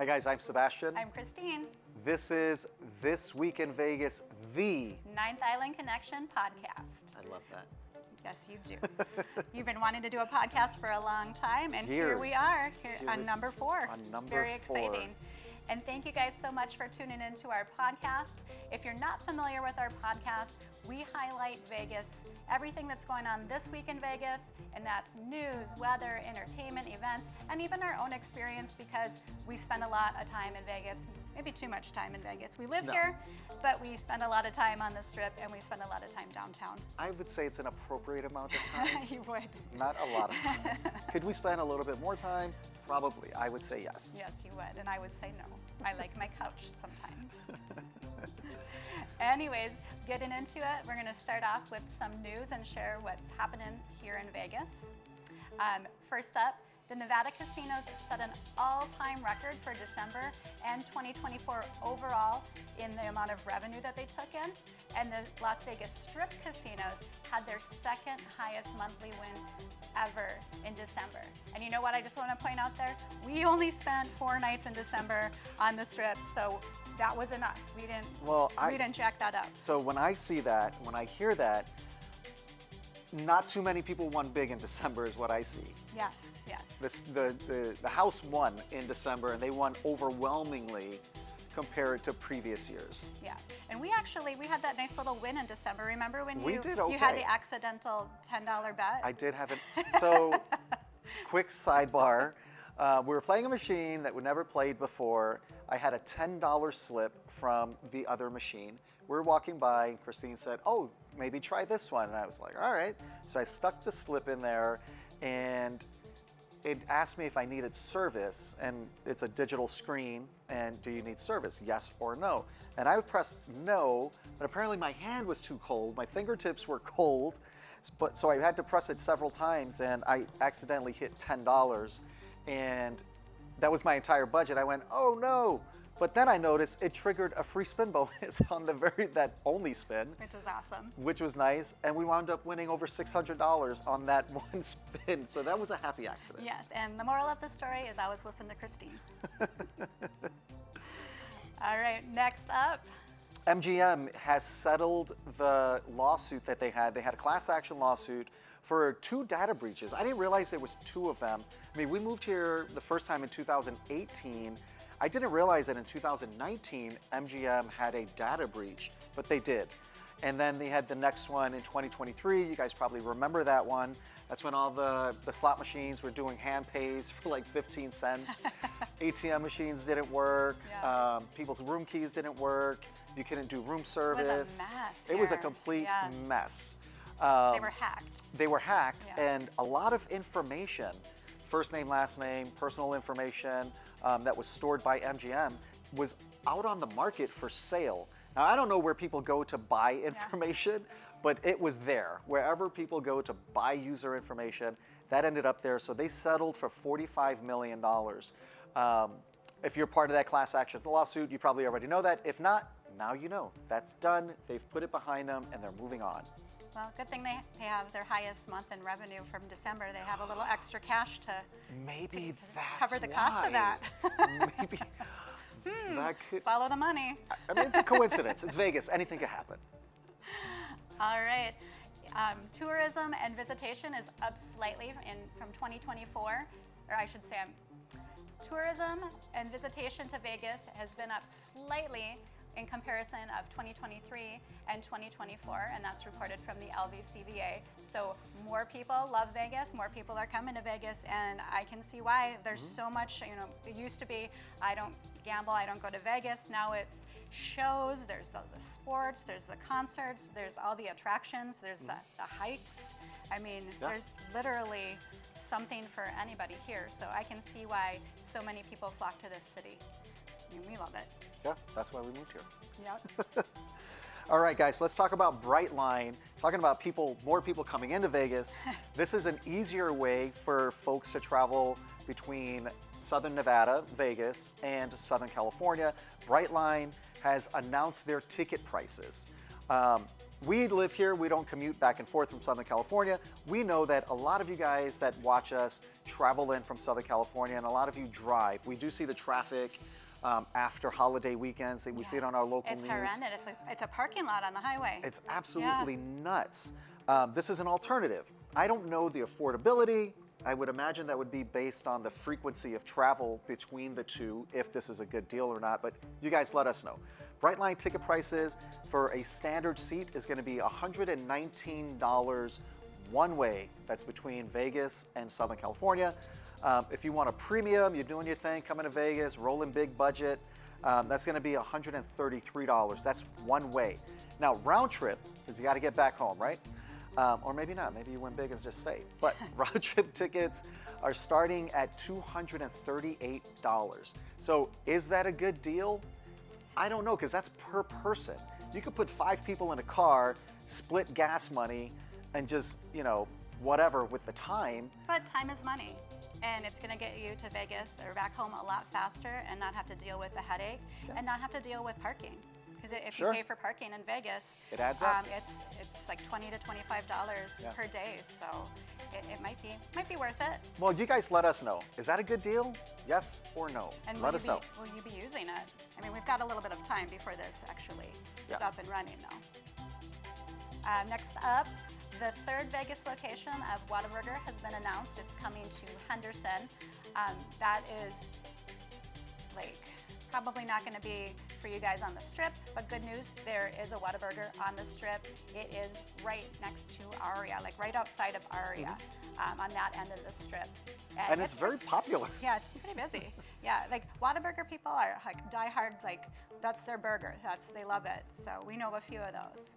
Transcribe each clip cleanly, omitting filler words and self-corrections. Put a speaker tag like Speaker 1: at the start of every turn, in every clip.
Speaker 1: Hey guys, I'm Sebastian.
Speaker 2: I'm Christine.
Speaker 1: This is This Week in Vegas, the
Speaker 2: Ninth Island Connection podcast.
Speaker 1: I love that.
Speaker 2: Yes, you do. You've been wanting to do a podcast for a long time, and
Speaker 1: Years.
Speaker 2: here we are, on number 4.
Speaker 1: On number
Speaker 2: Very
Speaker 1: 4.
Speaker 2: exciting. And thank you guys so much for tuning into our podcast. If you're not familiar with our podcast, we highlight Vegas, everything that's going on this week in Vegas, and that's news, weather, entertainment, events, and even our own experience because we spend a lot of time in Vegas, maybe too much time in Vegas. We live here, but we spend a lot of time on the Strip and we spend a lot of time downtown.
Speaker 1: I would say it's an appropriate amount of time.
Speaker 2: You would.
Speaker 1: Not a lot of time. Could we spend a little bit more time? Probably. I would say yes.
Speaker 2: Yes, you would, and I would say no. I like my couch sometimes. Anyways, getting into it, we're going to start off with some news and share what's happening here in Vegas. First up, the Nevada casinos set an all-time record for December and 2024 overall in the amount of revenue that they took in. And the Las Vegas Strip casinos had their second highest monthly win ever in December. And you know what I just want to point out there? We only spent 4 nights in December on the Strip, so that wasn't us. We didn't jack that up.
Speaker 1: So when I see that, when I hear that, not too many people won big in December is what I see.
Speaker 2: Yes, yes.
Speaker 1: The house won in December, and they won overwhelmingly compared to previous years.
Speaker 2: Yeah, and we had that nice little win in December. Remember when
Speaker 1: We did okay.
Speaker 2: you had the accidental $10 bet?
Speaker 1: I did have it. So, quick sidebar. We were playing a machine that we never played before. I had a $10 slip from the other machine. We were walking by, and Christine said, "Oh, maybe try this one." And I was like, "All right." So I stuck the slip in there, and it asked me if I needed service, and it's a digital screen, and do you need service, yes or no? And I pressed no, but apparently my hand was too cold, my fingertips were cold, so I had to press it several times, and I accidentally hit $10, and that was my entire budget. I went, oh no, but then I noticed it triggered a free spin bonus on that only spin.
Speaker 2: Which was awesome.
Speaker 1: Which was nice, and we wound up winning over $600 on that one spin, so that was a happy accident.
Speaker 2: Yes, and the moral of the story is always listen to Christine. All right, next up.
Speaker 1: MGM has settled the lawsuit that they had. They had a class action lawsuit for 2 data breaches. I didn't realize there was 2 of them. I mean, we moved here the first time in 2018. I didn't realize that in 2019, MGM had a data breach, but they did. And then they had the next one in 2023. You guys probably remember that one. That's when all the slot machines were doing hand pays for like 15 cents. ATM machines didn't work.
Speaker 2: Yeah.
Speaker 1: People's room keys didn't work. You couldn't do room service.
Speaker 2: It was a mess.
Speaker 1: It was a complete mess.
Speaker 2: They were hacked.
Speaker 1: They were hacked,
Speaker 2: Yeah.
Speaker 1: and a lot of information, first name, last name, personal information that was stored by MGM was out on the market for sale. Now, I don't know where people go to buy information, but it was there. Wherever people go to buy user information, that ended up there. So they settled for $45 million. If you're part of that class action lawsuit, you probably already know that. If not, now you know. That's done. They've put it behind them, and they're moving on.
Speaker 2: Well, good thing they have their highest month in revenue from December. They have a little extra cash to cover the cost of that.
Speaker 1: Maybe that could
Speaker 2: Follow the money.
Speaker 1: I mean, it's a coincidence. It's Vegas. Anything could happen.
Speaker 2: All right. Tourism and visitation is up slightly from 2024, or I should say tourism and visitation to Vegas has been up slightly in comparison of 2023 and 2024, and that's reported from the LVCVA. So more people love Vegas, more people are coming to Vegas, and I can see why. There's so much, it used to be, I don't gamble, I don't go to Vegas. Now it's shows, there's the sports, there's the concerts, there's all the attractions, there's the hikes. I mean, there's literally something for anybody here. So I can see why so many people flock to this city. I mean, we love it.
Speaker 1: Yeah, that's why we moved here.
Speaker 2: Yep.
Speaker 1: All right, guys, let's talk about Brightline. Talking about more people coming into Vegas. This is an easier way for folks to travel between Southern Nevada, Vegas, and Southern California. Brightline has announced their ticket prices. we live here, we don't commute back and forth from Southern California. We know that a lot of you guys that watch us travel in from Southern California, and a lot of you drive. We do see the traffic after holiday weekends. We see it on our local
Speaker 2: It's
Speaker 1: news.
Speaker 2: horrendous. It's a parking lot on the highway.
Speaker 1: It's absolutely nuts. This is an alternative. I don't know the affordability. I would imagine that would be based on the frequency of travel between the two, if this is a good deal or not, but you guys let us know. Brightline ticket prices for a standard seat is going to be $119 one way. That's between Vegas and Southern California. If you want a premium, you're doing your thing, coming to Vegas, rolling big budget, that's going to be $133. That's one way. Now, round trip, because you got to get back home, right? Or maybe not. Maybe you win big and just stay. But round trip tickets are starting at $238. So is that a good deal? I don't know, because that's per person. You could put 5 people in a car, split gas money, and just, you know, whatever with the time.
Speaker 2: But time is money. And it's going to get you to Vegas or back home a lot faster and not have to deal with the headache and not have to deal with parking. Because if you pay for parking in Vegas,
Speaker 1: it adds up.
Speaker 2: It's like $20 to $25 per day, so it might be worth it.
Speaker 1: Well, you guys let us know. Is that a good deal? Yes or no?
Speaker 2: And
Speaker 1: let us know.
Speaker 2: Will you be using it? I mean, we've got a little bit of time before this actually is up and running, though. Next up, the third Vegas location of Whataburger has been announced. It's coming to Henderson. That is like probably not going to be for you guys on the Strip, but good news, there is a Whataburger on the Strip. It is right next to Aria, like right outside of Aria, on that end of the Strip.
Speaker 1: And it's very popular.
Speaker 2: Yeah, it's pretty busy. Yeah, like Whataburger people are like diehard, like that's their burger. They love it. So we know a few of those.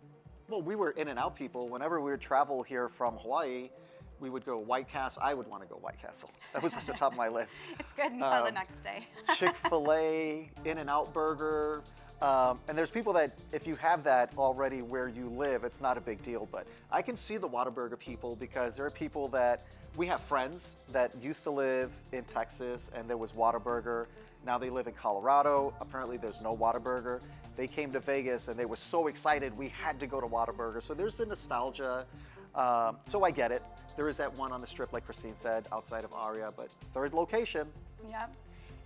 Speaker 1: Well, we were In-N-Out people. Whenever we would travel here from Hawaii, we would go White Castle. I would want to go White Castle. That was at the top of my list.
Speaker 2: It's good until the next day.
Speaker 1: Chick-fil-A, In-N-Out Burger. And there's people that, if you have that already where you live, it's not a big deal. But I can see the Whataburger people, because there are people that, we have friends that used to live in Texas and there was Whataburger. Now they live in Colorado. Apparently there's no Whataburger. They came to Vegas and they were so excited we had to go to Whataburger. So there's the nostalgia. So I get it. There is that one on the Strip, like Christine said, outside of Aria, but third location.
Speaker 2: Yep.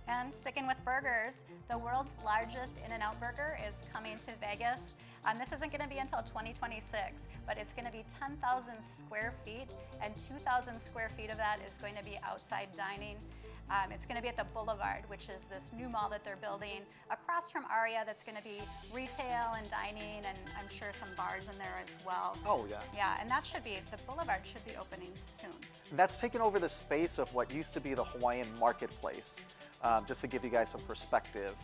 Speaker 2: And sticking with burgers, the world's largest In-N-Out Burger is coming to Vegas. This isn't going to be until 2026, but it's going to be 10,000 square feet, and 2,000 square feet of that is going to be outside dining. It's going to be at the Boulevard, which is this new mall that they're building across from Aria that's going to be retail and dining, and I'm sure some bars in there as well.
Speaker 1: Oh, yeah.
Speaker 2: Yeah, and that should be, the Boulevard should be opening soon.
Speaker 1: That's taken over the space of what used to be the Hawaiian marketplace, just to give you guys some perspective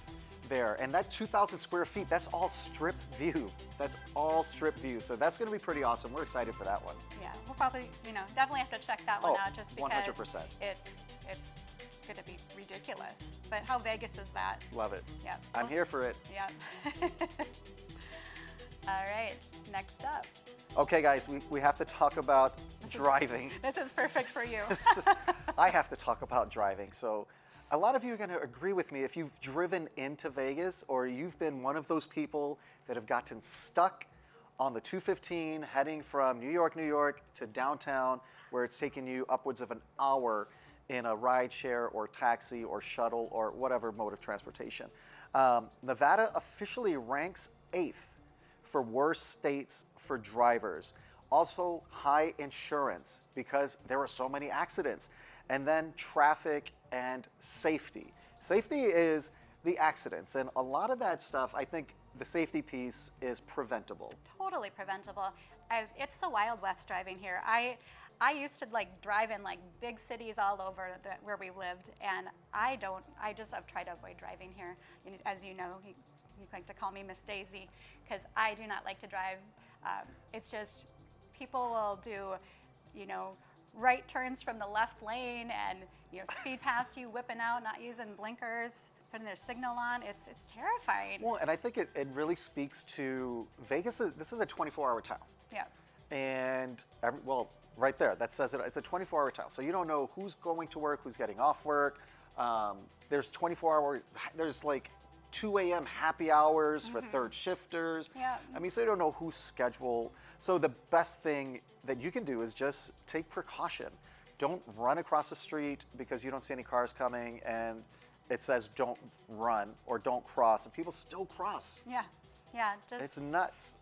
Speaker 1: there. And that 2,000 square feet, that's all Strip view. That's all Strip view. So that's going to be pretty awesome. We're excited for that one.
Speaker 2: Yeah, we'll probably, definitely have to check that one out, just because
Speaker 1: 100%.
Speaker 2: It's going to be ridiculous. But how Vegas is that?
Speaker 1: Love it.
Speaker 2: Yeah.
Speaker 1: I'm here for it.
Speaker 2: Yeah. All right, next up.
Speaker 1: Okay, guys, we have to talk about driving.
Speaker 2: This is perfect for you.
Speaker 1: I have to talk about driving. So a lot of you are going to agree with me if you've driven into Vegas, or you've been one of those people that have gotten stuck on the 215 heading from New York to downtown, where it's taking you upwards of an hour in a ride share or taxi or shuttle or whatever mode of transportation. Nevada officially ranks 8th for worst states for drivers. Also high insurance, because there are so many accidents. And then traffic and safety. Safety is the accidents, and a lot of that stuff, I think the safety piece is preventable.
Speaker 2: Totally preventable. It's the Wild West driving here. I used to drive in big cities all over where we lived, and I've tried to avoid driving here. As you know, you like to call me Miss Daisy, because I do not like to drive. It's just, people will do, right turns from the left lane and, speed past you, whipping out, not using blinkers, putting their signal on. It's terrifying.
Speaker 1: Well, and I think it really speaks to Vegas. This is a 24-hour town.
Speaker 2: Yeah.
Speaker 1: And right there, that says it. It's a 24-hour town. So you don't know who's going to work, who's getting off work. There's 24-hour. There's 2 a.m. happy hours for third shifters.
Speaker 2: Yeah.
Speaker 1: I mean, so you don't know whose schedule. So the best thing that you can do is just take precaution. Don't run across the street because you don't see any cars coming and it says don't run or don't cross, and people still cross.
Speaker 2: Yeah, yeah, just
Speaker 1: It's nuts.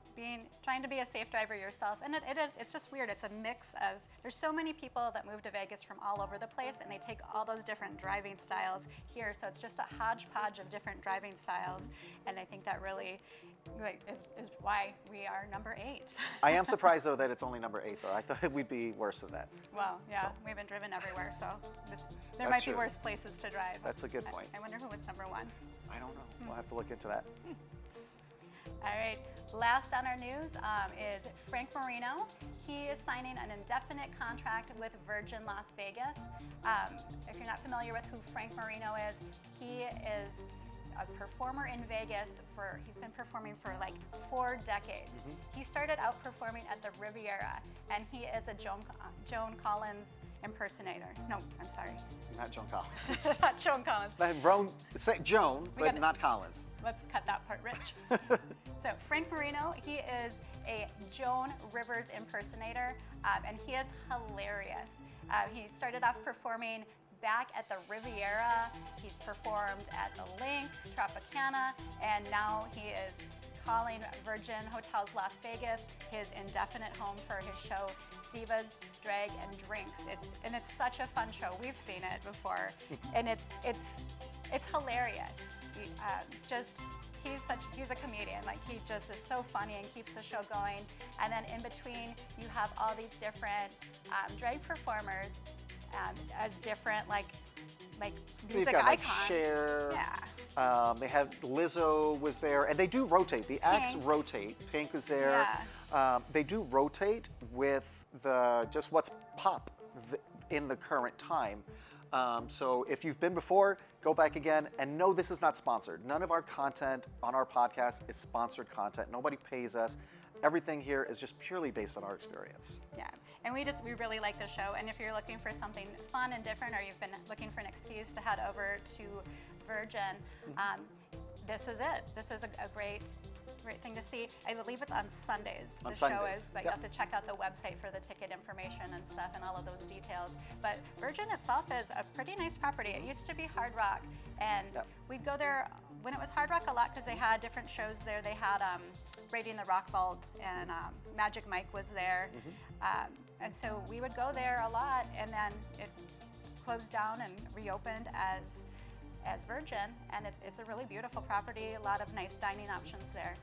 Speaker 2: trying to be a safe driver yourself. And it's just weird. It's a mix of, there's so many people that move to Vegas from all over the place, and they take all those different driving styles here. So it's just a hodgepodge of different driving styles. And I think that really is why we are number 8.
Speaker 1: I am surprised though that it's only number 8 though. I thought we'd be worse than that.
Speaker 2: Well, yeah,
Speaker 1: So.
Speaker 2: we haven't driven everywhere, so there
Speaker 1: That's
Speaker 2: might be
Speaker 1: true.
Speaker 2: worse places to drive.
Speaker 1: That's a good point.
Speaker 2: I wonder who was number 1.
Speaker 1: I don't know. We'll have to look into that.
Speaker 2: All right, last on our news is Frank Marino. He is signing an indefinite contract with Virgin Las Vegas. If you're not familiar with who Frank Marino is, he is a performer in Vegas he's been performing for like 4 decades. He started out performing at the Riviera, and he is a Joan Collins impersonator. No, I'm sorry.
Speaker 1: Not Joan Collins.
Speaker 2: Not Joan Collins.
Speaker 1: Say Joan, but
Speaker 2: gotta-
Speaker 1: not Collins.
Speaker 2: Let's cut that part, Rich. So Frank Marino, he is a Joan Rivers impersonator, and he is hilarious. He started off performing back at the Riviera. He's performed at the Link, Tropicana, and now he is calling Virgin Hotels Las Vegas his indefinite home for his show Divas, Drag, and Drinks. It's such a fun show. We've seen it before, and it's hilarious. He's a comedian. Like, he just is so funny and keeps the show going. And then in between, you have all these different drag performers as different like
Speaker 1: So you've
Speaker 2: music
Speaker 1: got like
Speaker 2: icons.
Speaker 1: Cher.
Speaker 2: Yeah.
Speaker 1: They had Lizzo was there, and they do rotate. The acts
Speaker 2: Pink.
Speaker 1: rotate. Pink was there. They do rotate with just what's pop in the current time. So if you've been before, go back again, and no, this is not sponsored. None of our content on our podcast is sponsored content. Nobody pays us. Everything here is just purely based on our experience.
Speaker 2: Yeah, and we really like the show. And if you're looking for something fun and different, or you've been looking for an excuse to head over to Virgin, this is it. This is a great thing to see. I believe it's on Sundays.
Speaker 1: On
Speaker 2: the show
Speaker 1: Sundays,
Speaker 2: is, but
Speaker 1: yep.
Speaker 2: you have to check out the website for the ticket information and stuff and all of those details. But Virgin itself is a pretty nice property. It used to be Hard Rock, and
Speaker 1: Yep.
Speaker 2: we'd go there when it was Hard Rock a lot because they had different shows there. They had Raiding the Rock Vault, and Magic Mike was there. And so we would go there a lot, and then it closed down and reopened as Virgin, and it's a really beautiful property, a lot of nice dining options there.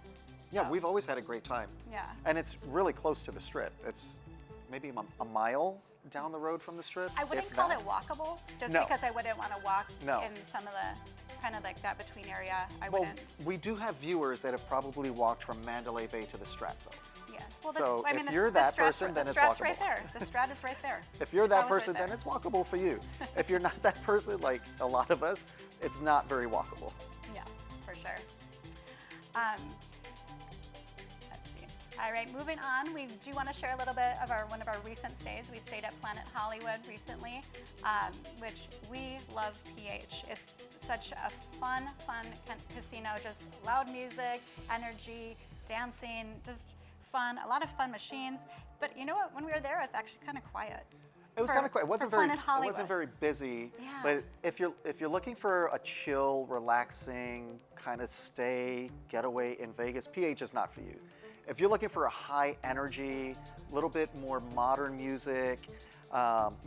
Speaker 1: Yeah,
Speaker 2: So,
Speaker 1: we've always had a great time.
Speaker 2: Yeah.
Speaker 1: And it's really close to the Strip. It's maybe a mile down the road from the Strip.
Speaker 2: I wouldn't
Speaker 1: if
Speaker 2: call
Speaker 1: that.
Speaker 2: it walkable, just
Speaker 1: No.
Speaker 2: because I wouldn't want to walk
Speaker 1: No.
Speaker 2: in some of the kind of like that between area. I
Speaker 1: Well,
Speaker 2: wouldn't.
Speaker 1: we do have viewers that have probably walked from Mandalay Bay to the Strat, though.
Speaker 2: Yes. Well,
Speaker 1: So
Speaker 2: I mean,
Speaker 1: if you're
Speaker 2: the
Speaker 1: that
Speaker 2: Strat's
Speaker 1: person, then
Speaker 2: the
Speaker 1: it's
Speaker 2: Strat's right
Speaker 1: walkable.
Speaker 2: there. The Strat is right there.
Speaker 1: If you're
Speaker 2: It's
Speaker 1: that
Speaker 2: always right
Speaker 1: person, then
Speaker 2: there.
Speaker 1: it's walkable for you. If you're not that person, like a lot of us, it's not very walkable.
Speaker 2: Yeah, for sure. Let's see. All right, moving on. We do want to share a little bit of one of our recent stays. We stayed at Planet Hollywood recently, which we love PH. It's such a fun casino. Just loud music, energy, dancing, just fun. A lot of fun machines. But you know what? When we were there, it was actually kind of quiet.
Speaker 1: It was
Speaker 2: For-
Speaker 1: kind of quiet. It
Speaker 2: for
Speaker 1: wasn't very.
Speaker 2: Planet
Speaker 1: It
Speaker 2: Hollywood.
Speaker 1: wasn't very busy.
Speaker 2: Yeah.
Speaker 1: But if you're looking for a chill, relaxing kind of stay, getaway in Vegas, PH is not for you. If you're looking for a high energy, little bit more modern music,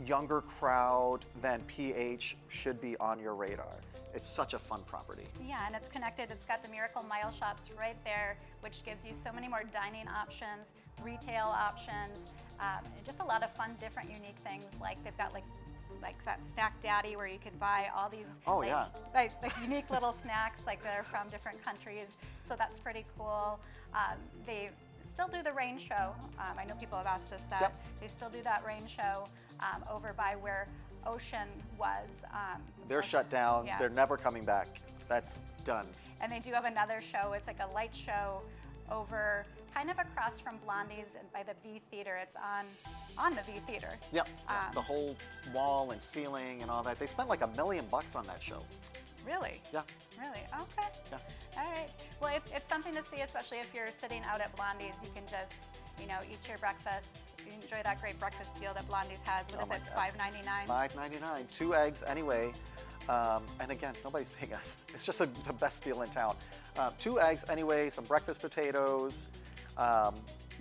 Speaker 1: younger crowd, then PH should be on your radar. It's such a fun property.
Speaker 2: Yeah, and it's connected. It's got the Miracle Mile shops right there, which gives you so many more dining options, retail options, just a lot of fun, different, unique things. Like they've got like that Snack Daddy where you can buy all these
Speaker 1: Oh,
Speaker 2: like,
Speaker 1: yeah.
Speaker 2: like unique little snacks like they're from different countries. So that's pretty cool. They still do the rain show. I know people have asked us that.
Speaker 1: Yep.
Speaker 2: They still do that rain show over by where Ocean was.
Speaker 1: They're shut down.
Speaker 2: Yeah.
Speaker 1: They're never coming back. That's done.
Speaker 2: And they do have another show. It's like a light show over kind of across from Blondie's and by the V Theater. It's on the V Theater.
Speaker 1: Yep. The whole wall and ceiling and all that. They spent like $1 million on that show.
Speaker 2: Really?
Speaker 1: Yeah.
Speaker 2: Really? Okay.
Speaker 1: Yeah.
Speaker 2: All right. Well, it's something to see, especially if you're sitting out at Blondie's. You can just, eat your breakfast. You enjoy that great breakfast deal that Blondie's has. What is
Speaker 1: my
Speaker 2: it?
Speaker 1: gosh.
Speaker 2: $5.99.
Speaker 1: $5.99. 2 eggs anyway. And again, nobody's paying us. It's just the best deal in town. 2 eggs anyway, some breakfast potatoes,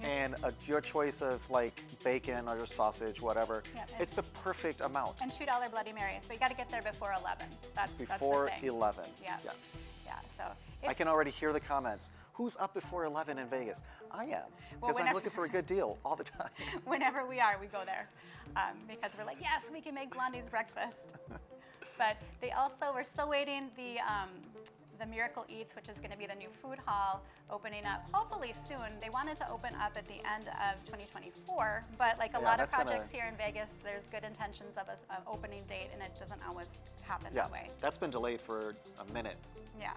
Speaker 1: and your choice of like bacon or just sausage, whatever.
Speaker 2: Yep,
Speaker 1: it's the perfect amount.
Speaker 2: And $2 Bloody Marys. But you got to get there before 11. That's
Speaker 1: Before
Speaker 2: the thing.
Speaker 1: 11.
Speaker 2: Yeah.
Speaker 1: Yeah.
Speaker 2: Yeah. So
Speaker 1: I can already hear the comments. Who's up before 11 in Vegas? I am, because I'm looking for a good deal all the time.
Speaker 2: Whenever we are, we go there because we're like, yes, we can make Blondie's breakfast. But we're still waiting the Miracle Eats, which is going to be the new food hall, opening up hopefully soon. They wanted to open up at the end of 2024, but like a lot of projects here in Vegas, there's good intentions of an opening date, and it doesn't always happen that way.
Speaker 1: That's been delayed for a minute.
Speaker 2: Yeah.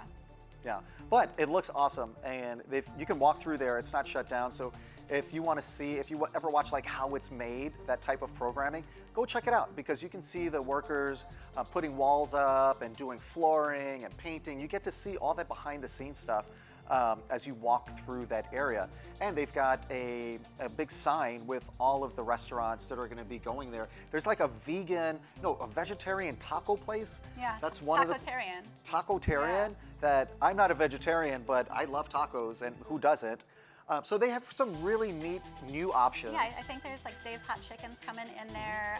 Speaker 1: Yeah, but it looks awesome, and you can walk through there. It's not shut down, so if you want to see, if you ever watch like how it's made, that type of programming, go check it out, because you can see the workers putting walls up and doing flooring and painting. You get to see all that behind the scenes stuff as you walk through that area. And they've got a big sign with all of the restaurants that are going to be going there. There's like a vegetarian taco place.
Speaker 2: Yeah,
Speaker 1: that's one of the Taco-tarian. That I'm not a vegetarian, but I love tacos, and who doesn't? So they have some really neat new options.
Speaker 2: Yeah, I think there's like Dave's Hot Chicken's coming in there.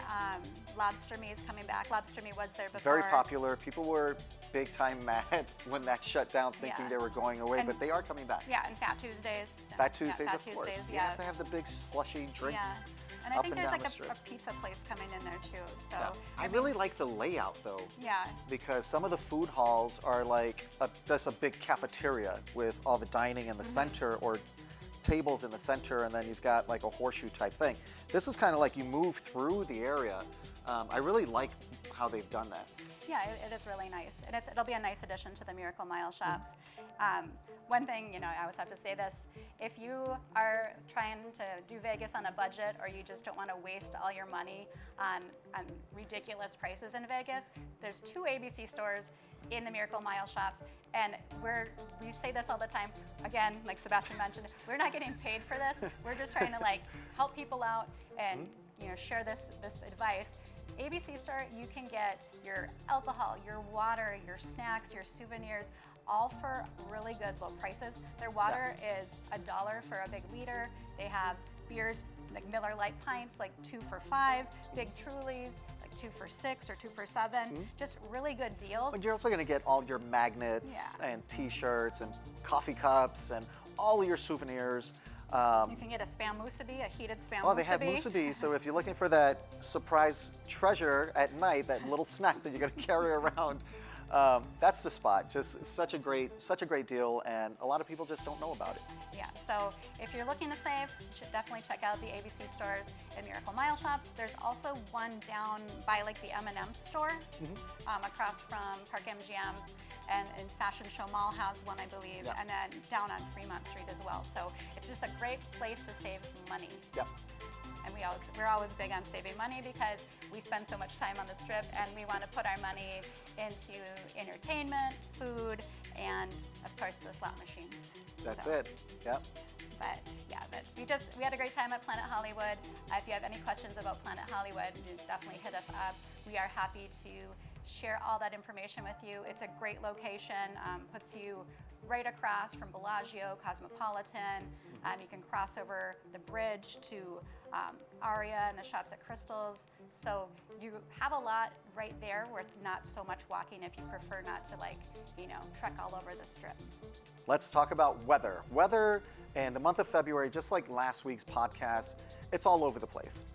Speaker 2: Lobster Me's coming back. Lobster Me was there before.
Speaker 1: Very popular. People were big time mad when that shut down, thinking they were going away, but they are coming back.
Speaker 2: Yeah, and Fat Tuesdays.
Speaker 1: Fat Tuesdays,
Speaker 2: Fat
Speaker 1: of course.
Speaker 2: Tuesdays,
Speaker 1: You have to have the big slushy drinks.
Speaker 2: Yeah. And I think there's like a pizza place coming in there too. So
Speaker 1: I really like the layout though.
Speaker 2: Yeah.
Speaker 1: Because some of the food halls are like just a big cafeteria with all the dining in the center, or tables in the center, and then you've got like a horseshoe type thing. This is kind of like you move through the area. I really like how they've done that.
Speaker 2: Yeah, it is really nice. And it'll be a nice addition to the Miracle Mile shops. One thing, I always have to say this, if you are trying to do Vegas on a budget, or you just don't want to waste all your money on ridiculous prices in Vegas, there's 2 ABC stores in the Miracle Mile shops, and we say this all the time. Again, like Sebastian mentioned, we're not getting paid for this. We're just trying to like help people out and share this advice. ABC store, you can get your alcohol, your water, your snacks, your souvenirs, all for really good low prices. Their water is $1 for a big liter. They have beers like Miller Lite pints, like 2 for $5, Big Trulies, like 2 for $6 or 2 for $7. Just really good deals.
Speaker 1: But you're also going to get all your magnets and T-shirts and coffee cups and all of your souvenirs.
Speaker 2: You can get a spam musubi, a heated spam musubi.
Speaker 1: Oh, they have musubi, so if you're looking for that surprise treasure at night, that little snack that you're going to carry around, that's the spot. Just such a great deal, and a lot of people just don't know about it.
Speaker 2: Yeah, so if you're looking to save, you should definitely check out the ABC stores at Miracle Mile shops. There's also one down by like the M&M store, across from Park MGM, and Fashion Show Mall has one, I believe, and then down on Fremont Street as well. So it's just a great place to save money.
Speaker 1: Yep.
Speaker 2: And we're always big on saving money, because we spend so much time on the Strip, and we want to put our money into entertainment, food, and of course the slot machines.
Speaker 1: That's it. Yep.
Speaker 2: But we had a great time at Planet Hollywood. If you have any questions about Planet Hollywood, you definitely hit us up. We are happy to share all that information with you. It's a great location, puts you right across from Bellagio, Cosmopolitan. You can cross over the bridge to Aria and the shops at Crystal's. So you have a lot right there with not so much walking if you prefer not to trek all over the Strip.
Speaker 1: Let's talk about weather. Weather in the month of February, just like last week's podcast, it's all over the place.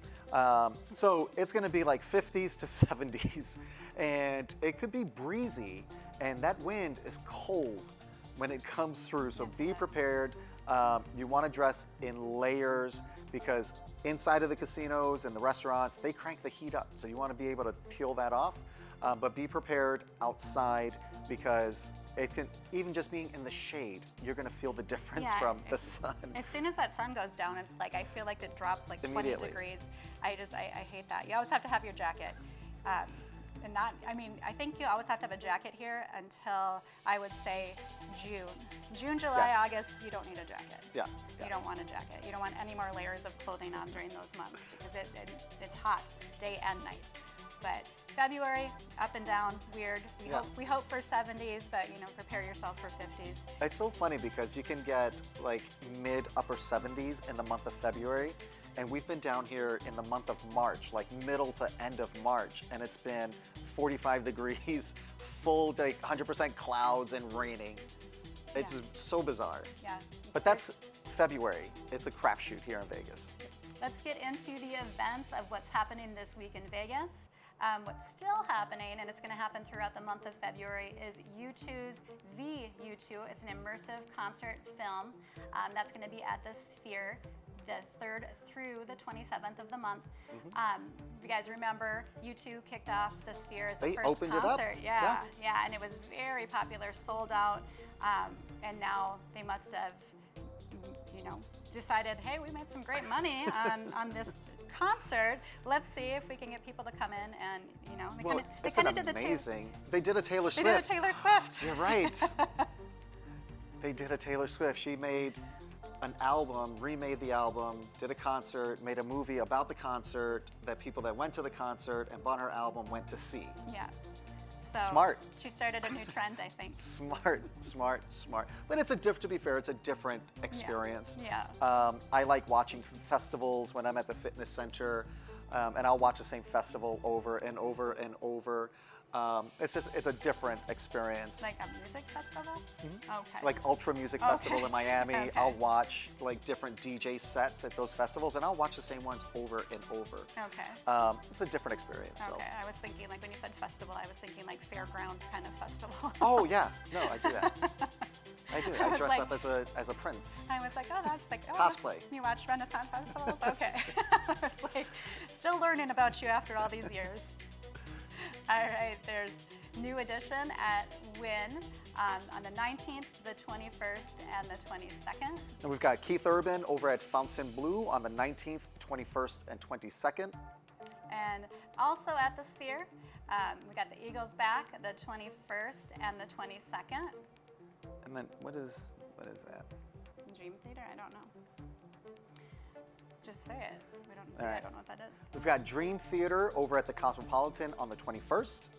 Speaker 1: So it's going to be like 50s to 70s, and it could be breezy, and that wind is cold when it comes through. So be prepared. You want to dress in layers, because inside of the casinos and the restaurants, they crank the heat up. So you want to be able to peel that off, but be prepared outside, because it can, even just being in the shade, you're going to feel the difference from the sun.
Speaker 2: As soon as that sun goes down, it's like, I feel like it drops like 20 degrees. I hate that. You always have to have your jacket. and not, I mean, I think you always have to have a jacket here until I would say June. June, July,
Speaker 1: Yes.
Speaker 2: August, you don't need a jacket.
Speaker 1: Yeah.
Speaker 2: You don't want a jacket. You don't want any more layers of clothing on during those months because it's hot day and night. But February, up and down, weird. We hope for 70s, but prepare yourself for 50s.
Speaker 1: It's so funny because you can get like mid upper 70s in the month of February, and we've been down here in the month of March, like middle to end of March, and it's been 45 degrees, full day, 100% clouds and raining. It's so bizarre.
Speaker 2: Yeah.
Speaker 1: But that's February. It's a crapshoot here in Vegas.
Speaker 2: Let's get into the events of what's happening this week in Vegas. What's still happening, and it's going to happen throughout the month of February, is U2's The U2. It's an immersive concert film that's going to be at the Sphere the 3rd through the 27th of the month. If you guys remember, U2 kicked off the Sphere as the
Speaker 1: They
Speaker 2: first
Speaker 1: opened it up.
Speaker 2: concert. Yeah, and it was very popular, sold out, and now they must have, decided, hey, we made some great money on this concert. Let's see if we can get people to come in and, they kind of did the
Speaker 1: amazing. They did a Taylor
Speaker 2: They
Speaker 1: Swift.
Speaker 2: did a Taylor Swift.
Speaker 1: You're right. They did a Taylor Swift. She made an album, remade the album, did a concert, made a movie about the concert that people that went to the concert and bought her album went to see.
Speaker 2: Yeah. So
Speaker 1: Smart.
Speaker 2: She started a new trend, I think.
Speaker 1: Smart. But to be fair, it's a different experience.
Speaker 2: Yeah.
Speaker 1: I like watching festivals when I'm at the fitness center, and I'll watch the same festival over and over and over. It's a different experience.
Speaker 2: Like a music festival? Okay.
Speaker 1: Like Ultra Music Festival in Miami.
Speaker 2: Okay.
Speaker 1: I'll watch like different DJ sets at those festivals, and I'll watch the same ones over and over.
Speaker 2: Okay.
Speaker 1: It's a different experience. So.
Speaker 2: Okay. I was thinking, like when you said festival, I was thinking like fairground kind of festival.
Speaker 1: Oh yeah, no, I do that. I do. I
Speaker 2: was
Speaker 1: dress
Speaker 2: like-
Speaker 1: up as a prince.
Speaker 2: I was like, oh, that's like
Speaker 1: Cosplay.
Speaker 2: You watch Renaissance festivals? Okay. I was like, still learning about you after all these years. All right, there's new edition at WIN on the 19th, the 21st, and the 22nd.
Speaker 1: And we've got Keith Urban over at Fontainebleau on the 19th, 21st, and 22nd.
Speaker 2: And also at the Sphere, we got the Eagles back the 21st and the 22nd.
Speaker 1: And then what is that?
Speaker 2: Dream Theater? I don't know. Just say it. We don't.
Speaker 1: All right.
Speaker 2: I don't know what that is.
Speaker 1: We've got Dream Theater over at the Cosmopolitan on the 21st.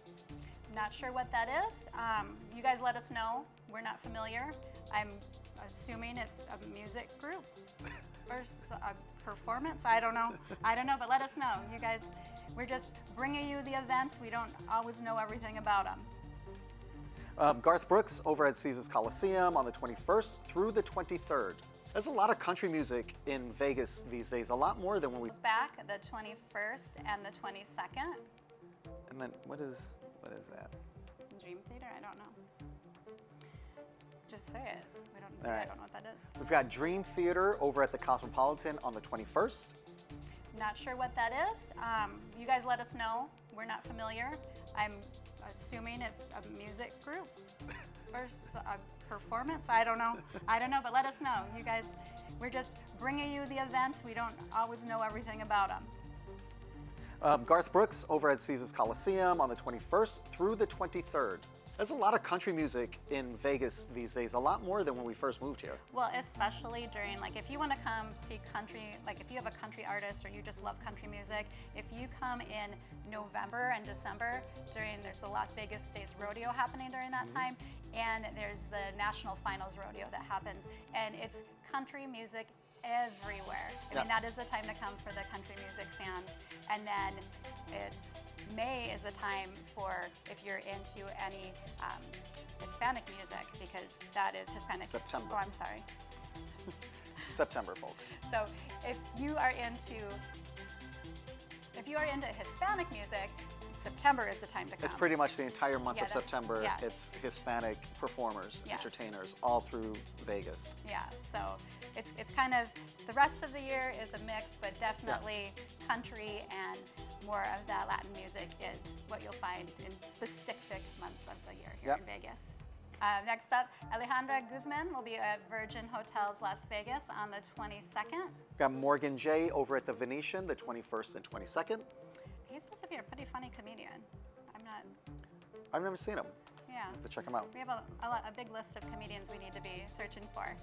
Speaker 2: Not sure what that is. You guys let us know. We're not familiar. I'm assuming it's a music group or a performance. I don't know. But let us know. You guys, we're just bringing you the events. We don't always know everything about them.
Speaker 1: Garth Brooks over at Caesars Coliseum on the 21st through the 23rd. There's a lot of country music in Vegas these days, a lot more than when we...
Speaker 2: It's back the 21st and the 22nd.
Speaker 1: And then what is that?
Speaker 2: Dream Theater? I don't know. Just say it. We don't.
Speaker 1: All right.
Speaker 2: I don't know what that is.
Speaker 1: We've got Dream Theater over at the Cosmopolitan on the 21st.
Speaker 2: Not sure what that is. You guys let us know. We're not familiar. I'm assuming it's a music group or a performance. I don't know. But let us know. You guys, we're just bringing you the events. We don't always know everything about them.
Speaker 1: Garth Brooks over at Caesars Coliseum on the 21st through the 23rd. There's a lot of country music in Vegas these days, a lot more than when we first moved here.
Speaker 2: Well, especially during, like, if you want to come see country, like if you have a country artist or you just love country music, if you come in November and December there's the Las Vegas States Rodeo happening during that time, and there's the National Finals Rodeo that happens, and it's country music everywhere. I mean, that is the time to come for the country music fans. And then May is the time for if you're into any Hispanic music, because that is Hispanic.
Speaker 1: September.
Speaker 2: Oh, I'm sorry.
Speaker 1: September, folks.
Speaker 2: So if you are into Hispanic music, September is the time to come.
Speaker 1: It's pretty much the entire month of
Speaker 2: that-
Speaker 1: September.
Speaker 2: yes.
Speaker 1: It's Hispanic performers,
Speaker 2: Yes.
Speaker 1: entertainers, all through Vegas.
Speaker 2: Yeah, so it's kind of, the rest of the year is a mix, but definitely country and more of that Latin music is what you'll find in specific months of the year here in Vegas. Next up, Alejandra Guzman will be at Virgin Hotels Las Vegas on the 22nd.
Speaker 1: We've got Morgan J over at the Venetian the 21st and 22nd.
Speaker 2: He's supposed to be a pretty funny comedian. I'm not.
Speaker 1: I've never seen them.
Speaker 2: Yeah.
Speaker 1: Have to check them out.
Speaker 2: We have a big list of comedians we need to be searching for.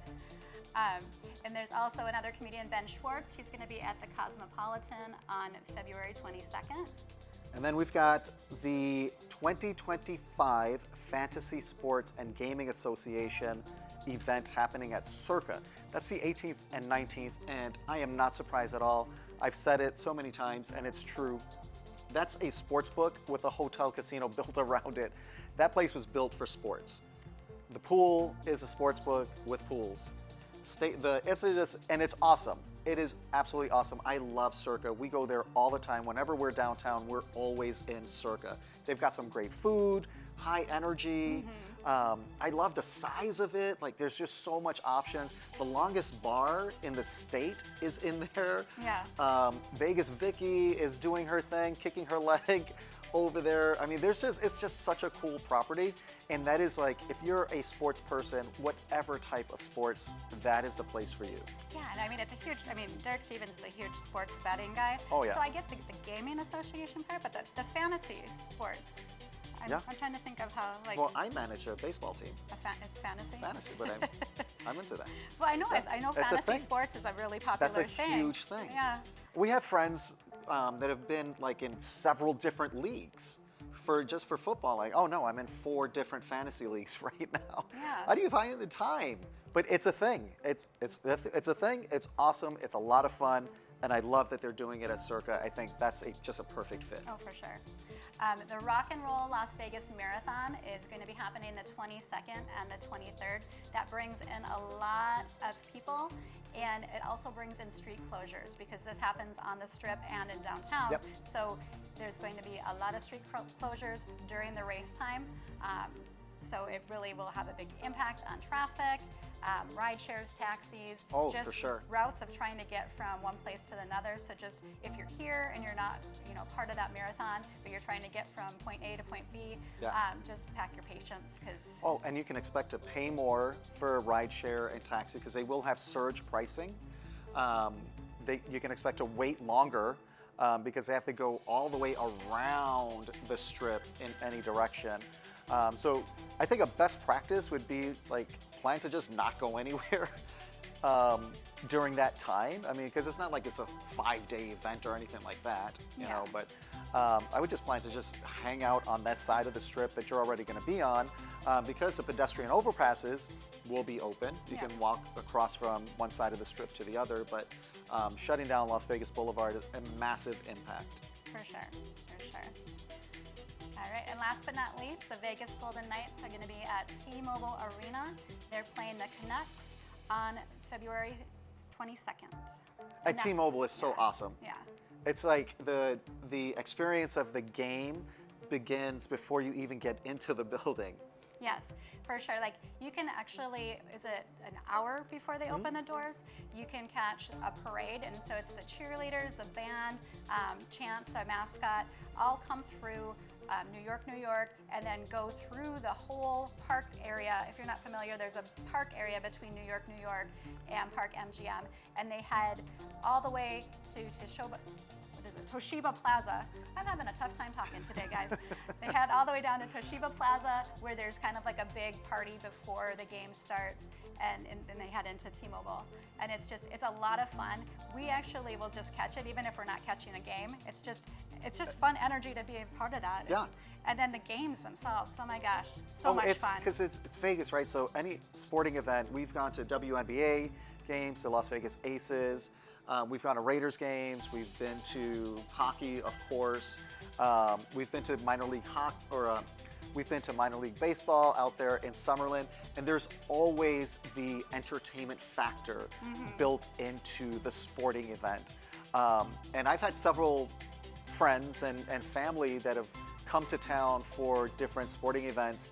Speaker 2: And there's also another comedian, Ben Schwartz. He's going to be at the Cosmopolitan on February 22nd.
Speaker 1: And then we've got the 2025 Fantasy Sports and Gaming Association event happening at Circa. That's the 18th and 19th, and I am not surprised at all. I've said it so many times, and it's true. That's a sports book with a hotel casino built around it. That place was built for sports. The pool is a sports book with pools. It's awesome. It is absolutely awesome. I love Circa. We go there all the time. Whenever we're downtown, we're always in Circa. They've got some great food, high energy. I love the size of it. Like, there's just so much options. The longest bar in the state is in there.
Speaker 2: Yeah.
Speaker 1: Vegas Vicky is doing her thing, kicking her leg over there. I mean, it's just such a cool property. And that is like, if you're a sports person, whatever type of sports, that is the place for you.
Speaker 2: Yeah, and I mean, Derek Stevens is a huge sports betting guy.
Speaker 1: Oh, yeah.
Speaker 2: So I get the gaming association part, but the fantasy sports, I'm trying to think of how, like...
Speaker 1: Well, I manage a baseball team.
Speaker 2: It's fantasy?
Speaker 1: Fantasy, but I'm into that.
Speaker 2: Well, I know fantasy sports is a really popular thing.
Speaker 1: That's a huge thing.
Speaker 2: Yeah.
Speaker 1: We have friends that have been like in several different leagues for football. Like, oh no, I'm in 4 different fantasy leagues right now.
Speaker 2: Yeah.
Speaker 1: How do you find the time? But it's a thing. It's a thing. It's awesome. It's a lot of fun, and I love that they're doing it at Circa. I think that's just a perfect fit.
Speaker 2: Oh, for sure. The Rock and Roll Las Vegas Marathon is going to be happening the 22nd and the 23rd. That brings in a lot of people, and it also brings in street closures because this happens on the Strip and in downtown.
Speaker 1: Yep.
Speaker 2: So there's going to be a lot of street closures during the race time. So it really will have a big impact on traffic, ride shares, taxis, just
Speaker 1: for sure.
Speaker 2: routes of trying to get from one place to another. So just if you're here and you're not, part of that marathon, but you're trying to get from point A to point B, just pack your patience because. Oh,
Speaker 1: and you can expect to pay more for ride share and taxi because they will have surge pricing. You can expect to wait longer because they have to go all the way around the Strip in any direction. So I think a best practice would be like plan to just not go anywhere during that time. I mean, because it's not like it's a 5-day event or anything like that, you know. But I would just plan to just hang out on that side of the Strip that you're already going to be on, because the pedestrian overpasses will be open. You can walk across from one side of the Strip to the other, but shutting down Las Vegas Boulevard is a massive impact.
Speaker 2: For sure, for sure. All right, and last but not least, the Vegas Golden Knights are going to be at T-Mobile Arena. They're playing the Canucks on February 22nd.
Speaker 1: At T-Mobile is so awesome.
Speaker 2: Yeah.
Speaker 1: It's like the experience of the game begins before you even get into the building.
Speaker 2: Yes, for sure. Like you can actually, is it an hour before they open the doors? You can catch a parade, and so it's the cheerleaders, the band, Chance, the mascot, all come through New York, and then go through the whole park area. If you're not familiar, there's a park area between New York, and Park MGM, and they head all the way to Toshiba Plaza. I'm having a tough time talking today, guys. They head all the way down to Toshiba Plaza, where there's kind of like a big party before the game starts, and then they head into T-Mobile. And it's a lot of fun. We actually will just catch it, even if we're not catching a game. It's just fun energy to be a part of that.
Speaker 1: Yeah.
Speaker 2: And then the games themselves, oh my gosh, so much fun.
Speaker 1: Because it's Vegas, right? So any sporting event, we've gone to WNBA games, to Las Vegas Aces. We've gone to Raiders games. We've been to hockey, of course. We've been to minor league we've been to minor league baseball out there in Summerlin, and there's always the entertainment factor built into the sporting event. And I've had several friends and family that have come to town for different sporting events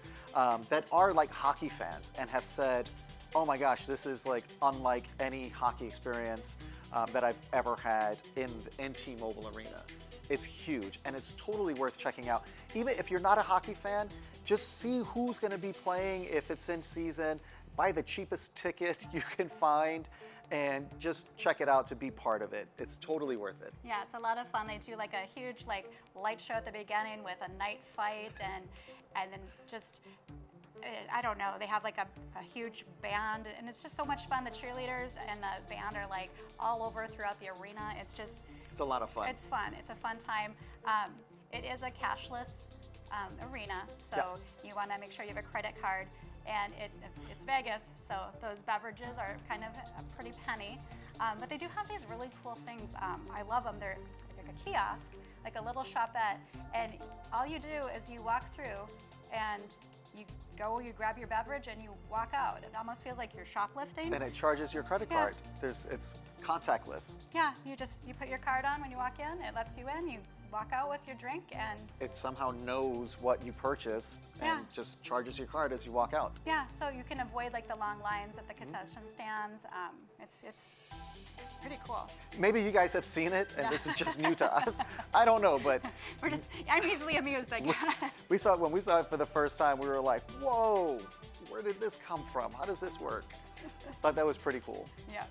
Speaker 1: that are like hockey fans and have said, oh my gosh, this is like unlike any hockey experience that I've ever had in T-Mobile Arena. It's huge, and it's totally worth checking out. Even if you're not a hockey fan, just see who's going to be playing if it's in season. Buy the cheapest ticket you can find, and just check it out to be part of it. It's totally worth it.
Speaker 2: Yeah, it's a lot of fun. They do like a huge light show at the beginning with a night fight and then just I don't know, they have like a huge band, and it's just so much fun. The cheerleaders and the band are like all over throughout the arena. It's
Speaker 1: a lot of fun.
Speaker 2: It's fun. It's a fun time. It is a cashless arena, so you want to make sure you have a credit card. And it's Vegas, so those beverages are kind of a pretty penny. But they do have these really cool things. I love them. They're like a kiosk, like a little shopette, and all you do is you walk through and you grab your beverage and you walk out. It almost feels like you're shoplifting.
Speaker 1: And it charges your credit card. It's contactless.
Speaker 2: Yeah, you put your card on when you walk in, it lets you in, you walk out with your drink, and
Speaker 1: it somehow knows what you purchased and just charges your card as you walk out.
Speaker 2: Yeah, so you can avoid like the long lines at the concession stands. It's pretty cool.
Speaker 1: Maybe you guys have seen it and this is just new to us. I don't know, but
Speaker 2: I'm easily amused, I guess.
Speaker 1: When we saw it for the first time, we were like, whoa, where did this come from? How does this work? Thought that was pretty cool.
Speaker 2: Yeah.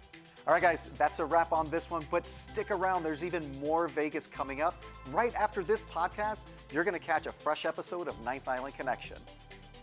Speaker 1: All right, guys, that's a wrap on this one, but stick around. There's even more Vegas coming up. Right after this podcast, you're going to catch a fresh episode of Ninth Island Connection.